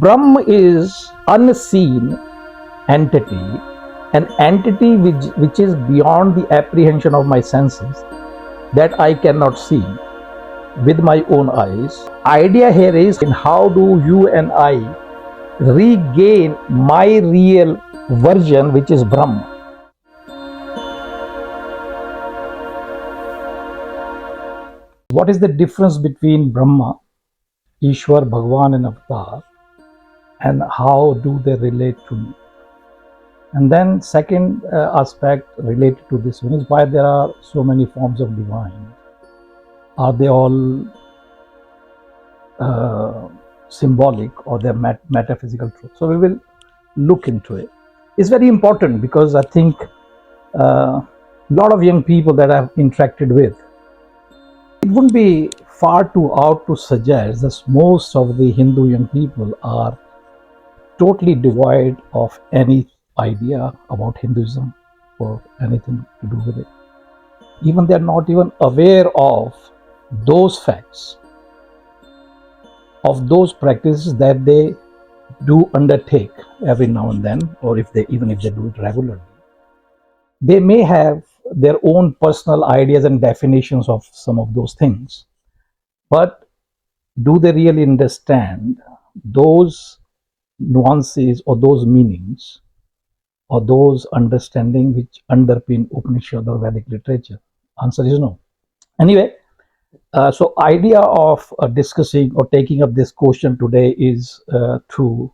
Brahma is unseen entity, an entity which is beyond the apprehension of my senses, that I cannot see with my own eyes. Idea here is in how do you and I regain my real version, which is Brahma. What is the difference between Brahma, Ishwar, Bhagwan and Avatar, and how do they relate to me? And then second aspect related to this one is why there are so many forms of divine. Are they all symbolic or they're metaphysical truth? So we will look into it. It's very important because I think a lot of young people that I've interacted with, it wouldn't be far too out to suggest that most of the Hindu young people are totally devoid of any idea about Hinduism or anything to do with it. Even they're not even aware of those facts, of those practices that they do undertake every now and then, or even if they do it regularly. They may have their own personal ideas and definitions of some of those things, but do they really understand those nuances or those meanings or those understanding which underpin Upanishad or Vedic literature? Answer is no. Anyway, so idea of discussing or taking up this question today is to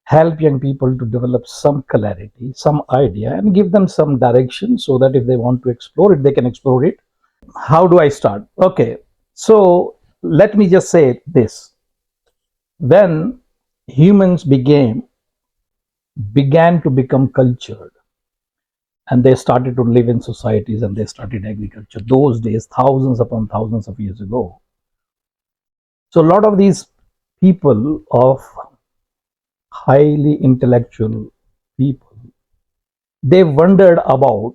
help young people to develop some clarity, some idea, and give them some direction so that if they want to explore it, they can explore it. How do I start? Okay, so let me just say this. When humans began to become cultured and they started to live in societies and they started agriculture, those days, thousands upon thousands of years ago. So a lot of these people of highly intellectual people, they wondered about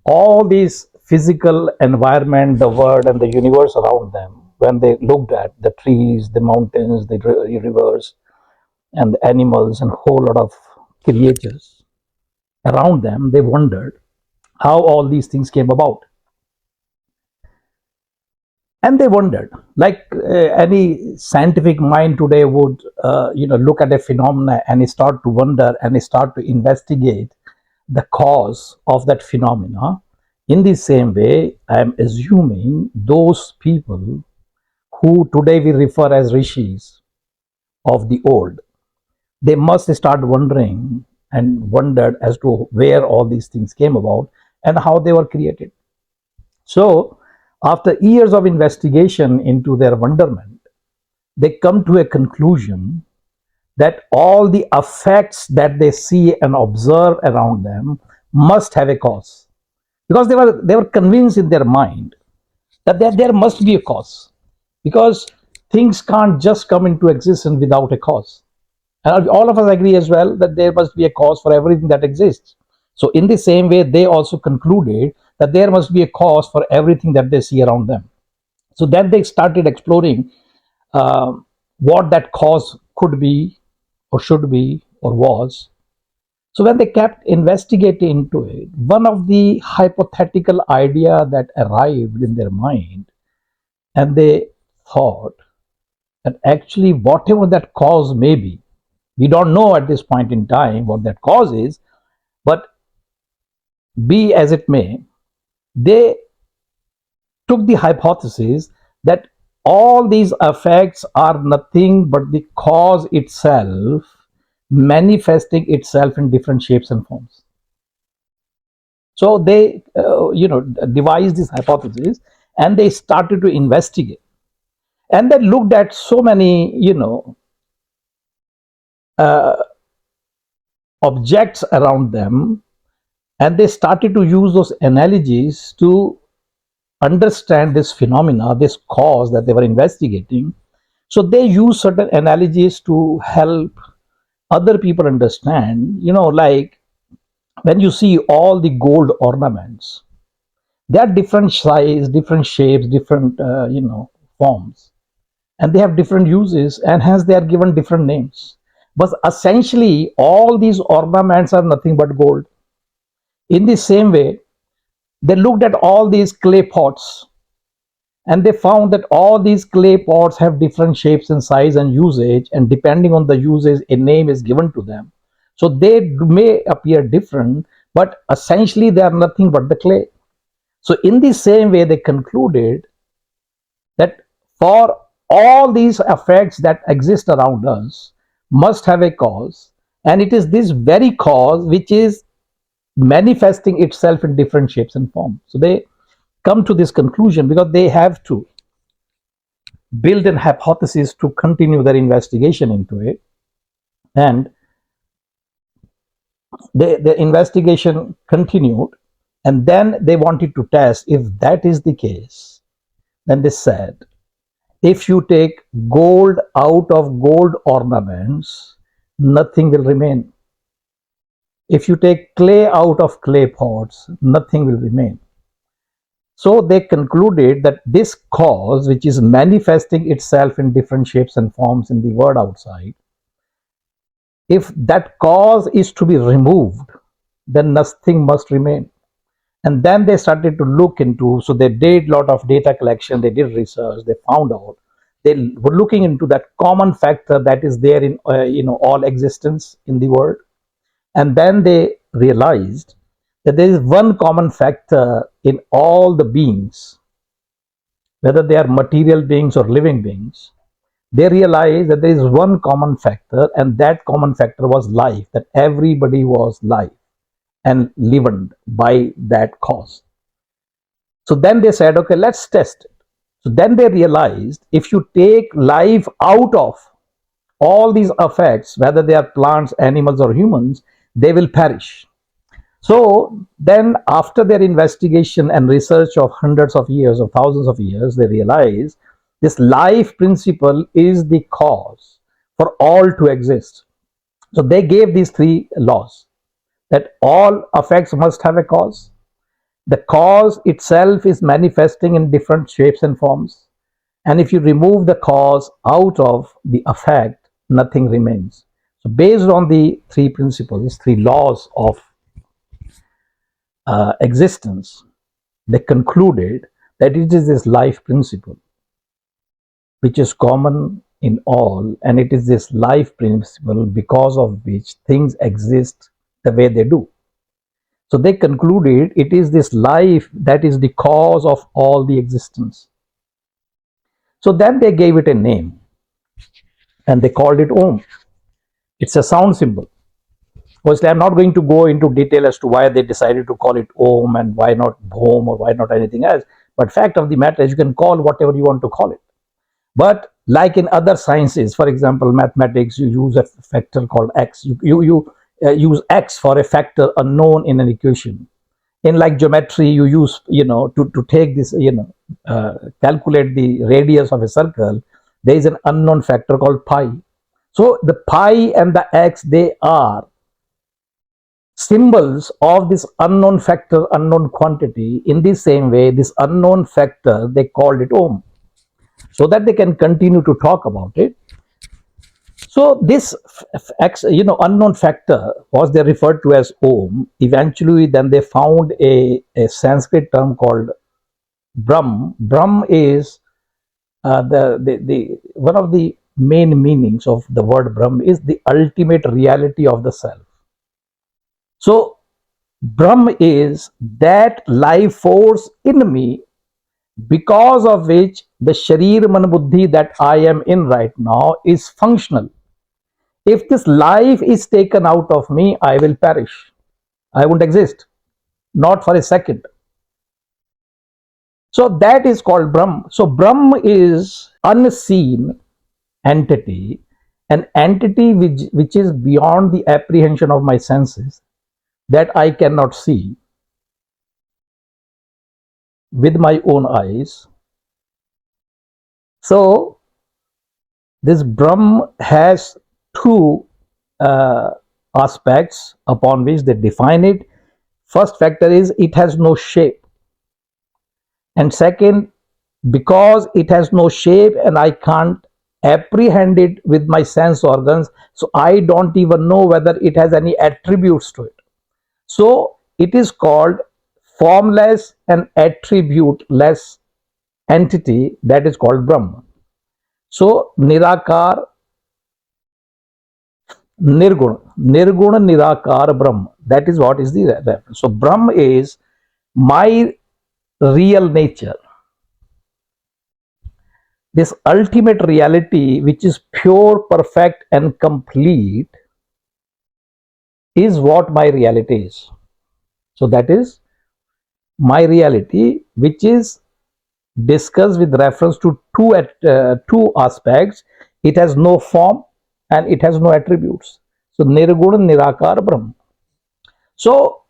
all these physical environment, the world and the universe around them. When they looked at the trees, the mountains, the rivers and the animals and a whole lot of creatures around them, they wondered how all these things came about. And they wondered, like any scientific mind today would, look at a phenomena and start to wonder and start to investigate the cause of that phenomena. In the same way, I am assuming those people who today we refer as rishis of the old, they must start wondering and wondered as to where all these things came about and how they were created. So after years of investigation into their wonderment, they come to a conclusion that all the effects that they see and observe around them must have a cause, because they were convinced in their mind that there must be a cause, because things can't just come into existence without a cause. And all of us agree as well that there must be a cause for everything that exists. So in the same way, they also concluded that there must be a cause for everything that they see around them. So then they started exploring what that cause could be or should be or was. So when they kept investigating into it, one of the hypothetical idea that arrived in their mind, and they thought that actually whatever that cause may be, we don't know at this point in time what that cause is, but be as it may, they took the hypothesis that all these effects are nothing but the cause itself manifesting itself in different shapes and forms. So they devised this hypothesis and they started to investigate, and they looked at so many objects around them, and they started to use those analogies to understand this phenomena, this cause that they were investigating. So they use certain analogies to help other people understand, like when you see all the gold ornaments, they are different size, different shapes, different forms. and they have different uses, and hence they are given different names. But essentially, all these ornaments are nothing but gold. In the same way, they looked at all these clay pots, and they found that all these clay pots have different shapes and size and usage, and depending on the usage, a name is given to them. So they may appear different, but essentially they are nothing but the clay. So in the same way, they concluded that for all these effects that exist around us must have a cause, and it is this very cause which is manifesting itself in different shapes and forms. So they come to this conclusion because they have to build an hypothesis to continue their investigation into it. And the investigation continued, and then they wanted to test if that is the case. Then they said, if you take gold out of gold ornaments, nothing will remain. If you take clay out of clay pots, nothing will remain. So they concluded that this cause, which is manifesting itself in different shapes and forms in the world outside, if that cause is to be removed, then nothing must remain. And then they started to look into, so they did a lot of data collection, they did research, they found out, they were looking into that common factor that is there in all existence in the world. And then they realized that there is one common factor in all the beings, whether they are material beings or living beings. They realized that there is one common factor, and that common factor was life, that everybody was life and lived by that cause. So then they said, okay, let's test it. So then they realized if you take life out of all these effects, whether they are plants, animals, or humans, they will perish. So then, after their investigation and research of hundreds of years or thousands of years, they realize this life principle is the cause for all to exist. So they gave these three laws, that all effects must have a cause. The cause itself is manifesting in different shapes and forms. And if you remove the cause out of the effect, nothing remains. So based on the three principles, three laws of existence, they concluded that it is this life principle which is common in all, and it is this life principle because of which things exist the way they do. So they concluded it is this life that is the cause of all the existence. So then they gave it a name, and they called it Om. It's a sound symbol. Obviously, I'm not going to go into detail as to why they decided to call it Om and why not Bhom or why not anything else. But fact of the matter is, you can call whatever you want to call it. But like in other sciences, for example, mathematics, you use a factor called x. You use x for a factor unknown in an equation. In like geometry, you use, to take this, calculate the radius of a circle, there is an unknown factor called pi. So the pi and the x, they are symbols of this unknown factor, unknown quantity. In the same way, this unknown factor, they called it Om, so that they can continue to talk about it. So this unknown factor was they referred to as Om. Eventually, then they found a Sanskrit term called Brahm. Brahm is the one of the main meanings of the word Brahm is the ultimate reality of the self. So Brahm is that life force in me, because of which the Sharir Man Buddhi that I am in right now is functional. If this life is taken out of me, I will perish. I won't exist, not for a second. So that is called Brahm. So Brahm is unseen entity, an entity which is beyond the apprehension of my senses, that I cannot see with my own eyes. So this Brahm has two aspects upon which they define it. First factor is it has no shape, and second, because it has no shape and I can't apprehend it with my sense organs, so I don't even know whether it has any attributes to it. So it is called formless and attributeless entity, that is called Brahma. So Nirakar, Nirguna Nirakar Brahma, that is what is the reference. So Brahma is my real nature, this ultimate reality which is pure, perfect and complete, is what my reality is. So that is my reality, which is discussed with reference to two aspects. It has no form and it has no attributes. So Nirguna Nirakar Brahma. So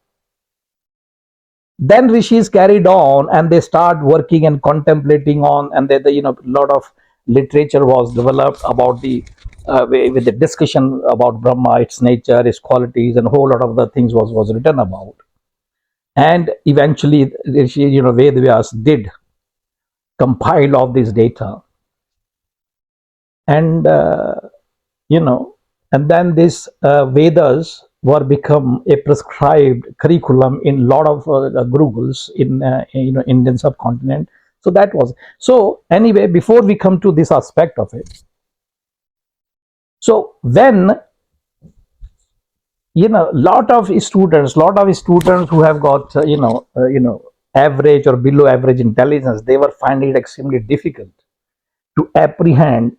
then rishis carried on and they start working and contemplating on, and they a lot of literature was developed about the with the discussion about Brahma, its nature, its qualities, and a whole lot of the things was written about. And eventually Vedas did compile all this data, and and then this Vedas were become a prescribed curriculum in a lot of gurukuls in Indian subcontinent. So that was, so anyway, before we come to this aspect of it, so when lot of students who have got average or below average intelligence, they were finding it extremely difficult to apprehend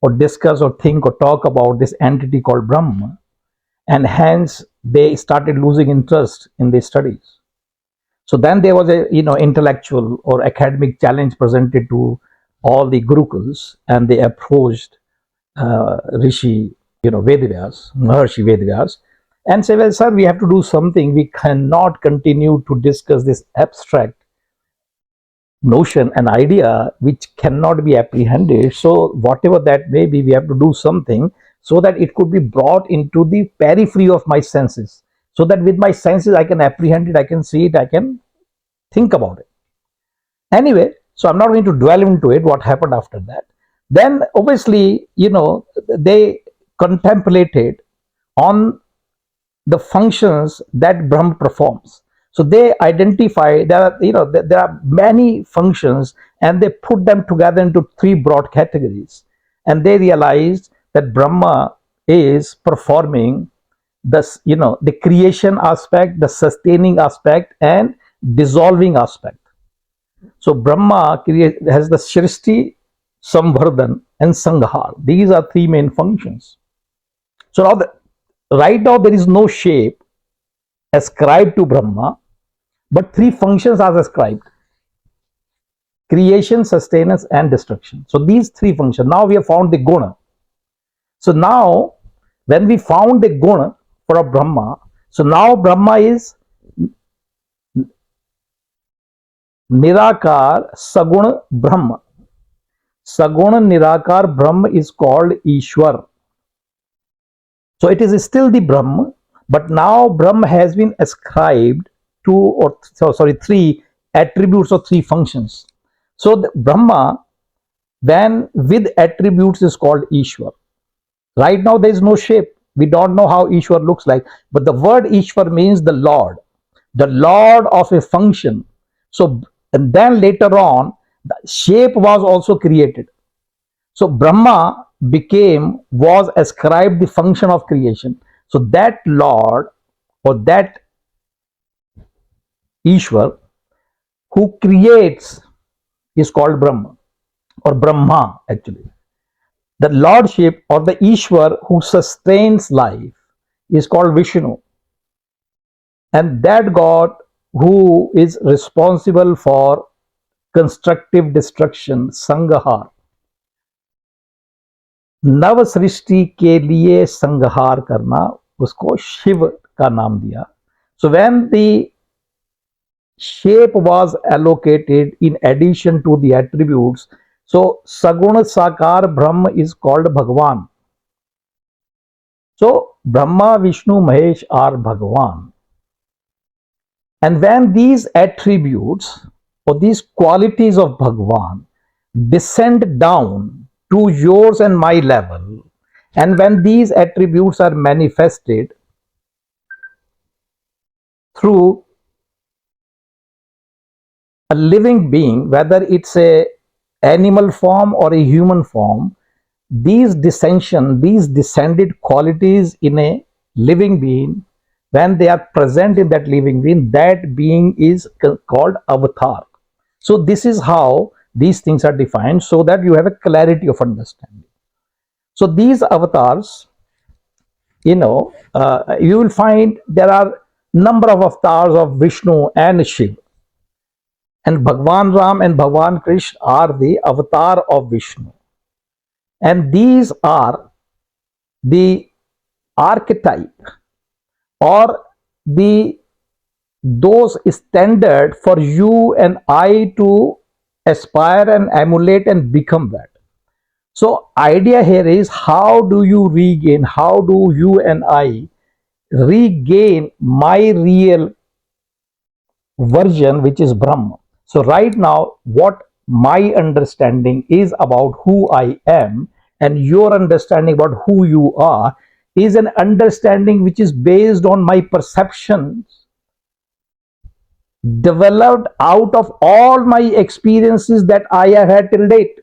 or discuss or think or talk about this entity called Brahma, and hence they started losing interest in their studies. So then there was a intellectual or academic challenge presented to all the gurukuls, and they approached Rishi Maharshi Vedavyas, and say, well, sir, we have to do something. We cannot continue to discuss this abstract notion, an idea which cannot be apprehended. So whatever that may be, we have to do something so that it could be brought into the periphery of my senses, so that with my senses I can apprehend it, I can see it, I can think about it. Anyway, so I'm not going to dwell into it, what happened after that. Then obviously they contemplated on the functions that Brahma performs. So they identify there are many functions, and they put them together into three broad categories, and they realized that Brahma is performing this the creation aspect, the sustaining aspect, and dissolving aspect. So Brahma has the Shrishti, Samvardhan, and Sanghar. These are three main functions. So now right now there is no shape ascribed to Brahma, but three functions are ascribed: creation, sustenance, and destruction. So these three functions. Now we have found the guna. So now when we found the guna for a Brahma, so now Brahma is Nirakar Saguna Brahma. Saguna Nirakar Brahma is called Ishwar. So it is still the Brahma, but now Brahma has been ascribed three attributes or three functions. So the Brahma then with attributes is called Ishwar. Right now there is no shape. We don't know how Ishwar looks like, but the word Ishwar means the Lord of a function. So and then later on the shape was also created. So Brahma was ascribed the function of creation. So that Lord or that Ishwar who creates is called Brahma or Brahma actually. The Lordship or the Ishwar who sustains life is called Vishnu. And that God who is responsible for constructive destruction, Sanghar. नव सृष्टि के लिए संहार करना, उसको शिव का नाम दिया. So when the shape was allocated in addition to the attributes, so Saguna Sakar Brahma is called Bhagwan. So Brahma, Vishnu, Mahesh are Bhagwan. And when these attributes or these qualities of Bhagwan descend down to yours and my level, and when these attributes are manifested through a living being, whether it's a animal form or a human form, these descended qualities in a living being, when they are present in that living being, that being is called avatar. So this is how these things are defined, so that you have a clarity of understanding. So these avatars, you will find there are number of avatars of Vishnu and Shiva, and Bhagwan Ram and Bhagwan Krishna are the avatar of Vishnu, and these are the archetype, or the those standard for you and I to aspire and emulate and become that. So idea here is, how do you and I regain my real version, which is Brahma. So right now, what my understanding is about who I am, and your understanding about who you are, is an understanding which is based on my perceptions, developed out of all my experiences that I have had till date.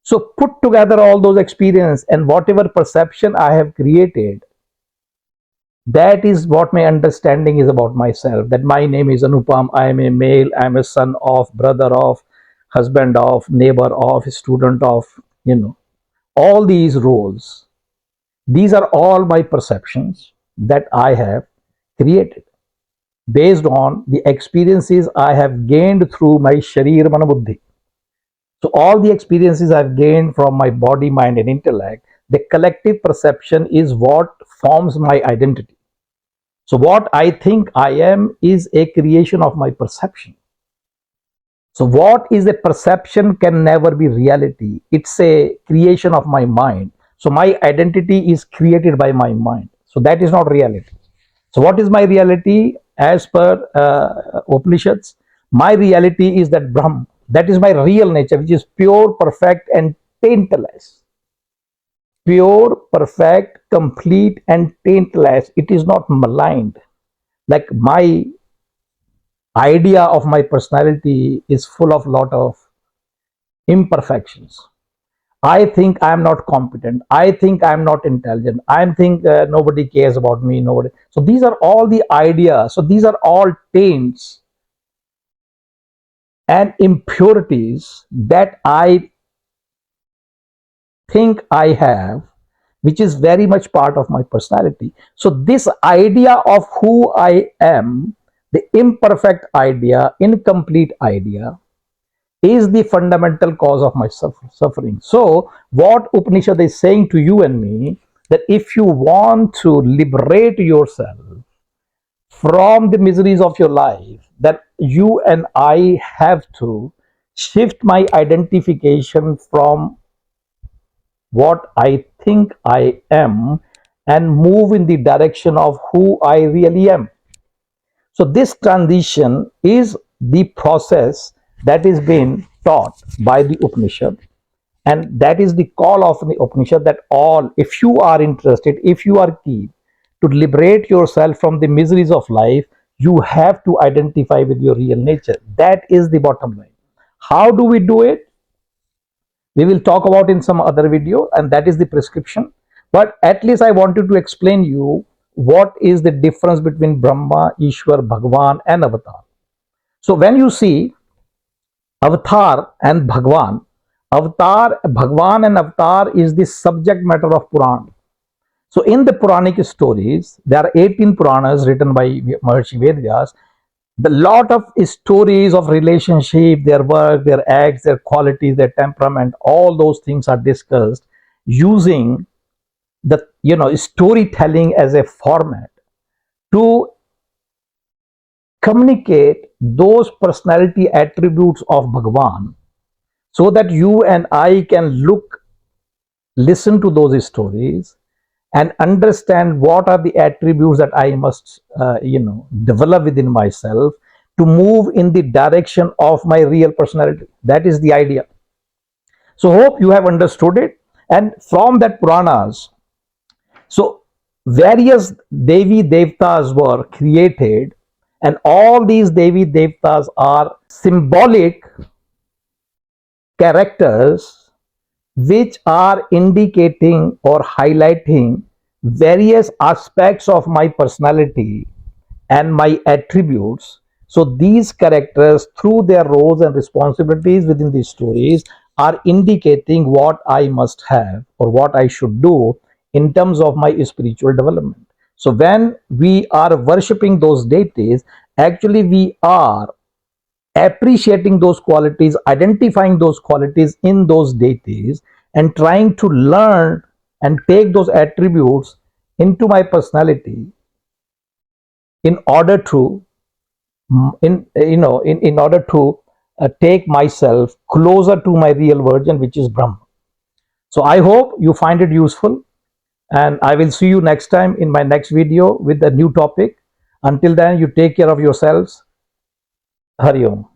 So put together all those experiences and whatever perception I have created, that is what my understanding is about myself. That my name is Anupam, I am a male, I am a son of, brother of, husband of, neighbor of, student of, all these roles. These are all my perceptions that I have created based on the experiences I have gained through my sharir mana buddhi. So all the experiences I've gained from my body, mind and intellect, the collective perception is what forms my identity. So what I think I am is a creation of my perception. So what is a perception can never be reality. It's a creation of my mind. So my identity is created by my mind. So that is not reality. So what is my reality as per Upanishads? My reality is that Brahma. That is my real nature, which is pure, perfect and taintless. Pure, perfect, complete and taintless. It is not maligned. Like my idea of my personality is full of lot of imperfections. I think I am not competent. I think I am not intelligent. I think nobody cares about me. Nobody. So these are all the ideas. So these are all taints and impurities that I think I have, which is very much part of my personality. So this idea of who I am, the imperfect idea, incomplete idea, is the fundamental cause of my suffering. So what Upanishad is saying to you and me, that if you want to liberate yourself from the miseries of your life, that you and I have to shift my identification from what I think I am and move in the direction of who I really am. So this transition is the process that is being taught by the Upanishad, and that is the call of the Upanishad, that all, if you are interested, if you are keen to liberate yourself from the miseries of life, you have to identify with your real nature. That is the bottom line. How do we do it? We will talk about in some other video, and that is the prescription. But at least I wanted to explain you what is the difference between Brahma, Ishwar, Bhagwan and Avatar. So when you see Avatar and Bhagwan, Bhagwan and Avatar is the subject matter of Puran. So in the Puranic stories, there are 18 Puranas written by Maharishi Vedyas. The lot of stories of relationship, their work, their acts, their qualities, their temperament, all those things are discussed using the storytelling as a format to communicate those personality attributes of Bhagwan, so that you and I can listen to those stories and understand what are the attributes that I must develop within myself to move in the direction of my real personality. That is the idea. So hope you have understood it. And from that Puranas, so various Devi Devtas were created, and all these Devi Devtas are symbolic characters which are indicating or highlighting various aspects of my personality and my attributes. So these characters, through their roles and responsibilities within these stories, are indicating what I must have or what I should do in terms of my spiritual development. So when we are worshipping those deities, actually we are appreciating those qualities, identifying those qualities in those deities, and trying to learn and take those attributes into my personality in order to in order to take myself closer to my real version, which is Brahma. So I hope you find it useful, and I will see you next time in my next video with a new topic. Until then, you take care of yourselves. Hari Om.